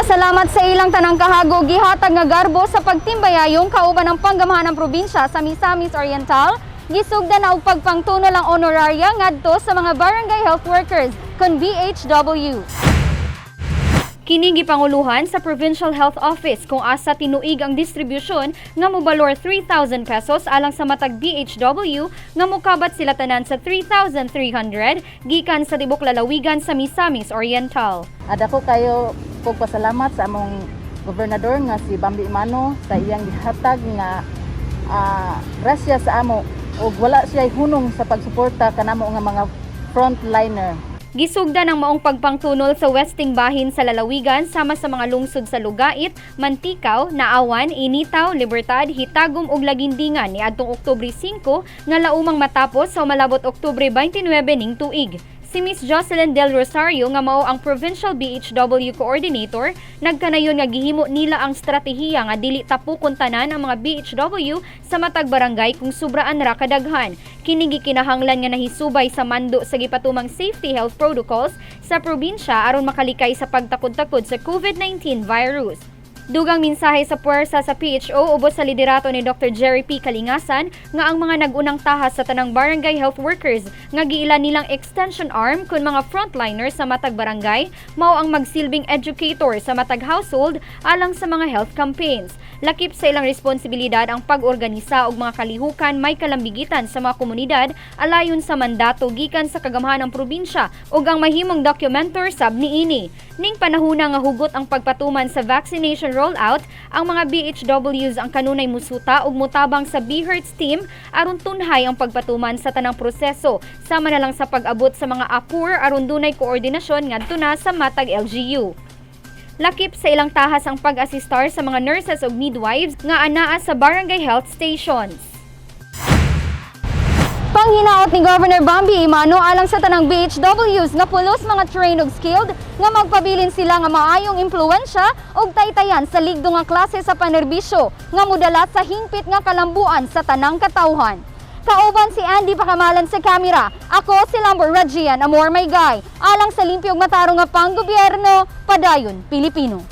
Pasalamat sa ilang tanang kahago gihatag nga garbo sa pagtimbayayong kauban ng panggamahan ng probinsya sa Misamis Oriental. Gisugdan na og pagpangtunol ang Honoraria Ngadto sa mga barangay health workers kon BHW. Kini gipanguluhan sa Provincial Health Office kung asa tinuig ang distribusyon nga mobalor 3,000 pesos alang sa matag BHW nga mokabat sila tanan sa 3,300 gikan sa tibok lalawigan sa Misamis Oriental. Adako kayo pagpasalamat sa among gobernador nga si Bambi Mano sa iyang gihatag nga grasya sa amo ug wala siya hunong sa pagsuporta kanamo nga mga frontliner. Gisugdan ang maong pagpangtunol sa westing bahin sa lalawigan sama sa mga lungsod sa Lugait, Mantikaw, Naawan, Initaw, Libertad, Hitagom ug Lagindingan niadtong Oktubre 5 nga laumang matapos sa malabot Oktubre 29 ning tuig. Si Ms. Jocelyn Del Rosario nga mao ang Provincial BHW Coordinator nagkanayon nga gihimo nila ang stratehiya nga dili tapukon tanan ang mga BHW sa matag barangay kung sobraan ra kadaghan. Kini gikinahanglan nga nahisubay sa mando sa gipatumang safety health protocols sa probinsya aron makalikay sa pagtakod-takod sa COVID-19 virus. Dugang mensahe sa puwersa sa PHO ubos sa liderato ni Dr. Jerry P. Kalingasan nga ang mga nagunang tahas sa tanang barangay health workers nga giila nilang extension arm kun mga frontliners sa matag barangay mao ang magsilbing educator sa matag household alang sa mga health campaigns. Lakip sa ilang responsibilidad ang pag-organisa og mga kalihukan may kalambigitan sa mga komunidad alayon sa mandato gikan sa kagamahan ng probinsya ug ang mahimong documentor sab niini. Ning panahuna nga hugot ang pagpatuman sa vaccination rollout, ang mga BHWs ang kanunay musuta ug mutabang sa BHERTS team aron tunhay ang pagpatuman sa tanang proseso sama na lang sa pag-abot sa mga apur aron dunay koordinasyon ngadto na sa matag LGU. Lakip sa ilang tahas ang pag-asistar sa mga nurses ug midwives nga anaa sa barangay health stations. Panghinaot ni Governor Bambi Imano alang sa tanang BHWs nga pulos mga trained ug skilled nga magpabilin sila nga maayong impluwensya ug taytayan sa ligdo nga klase sa panerbisyo nga modala sa hingpit nga kalambuan sa tanang katawhan. Kauban si Andy Pakamalan sa kamera. Ako si Lambor Regian Amor Maygay alang sa limpyog matarong nga panggobyerno padayon Pilipino.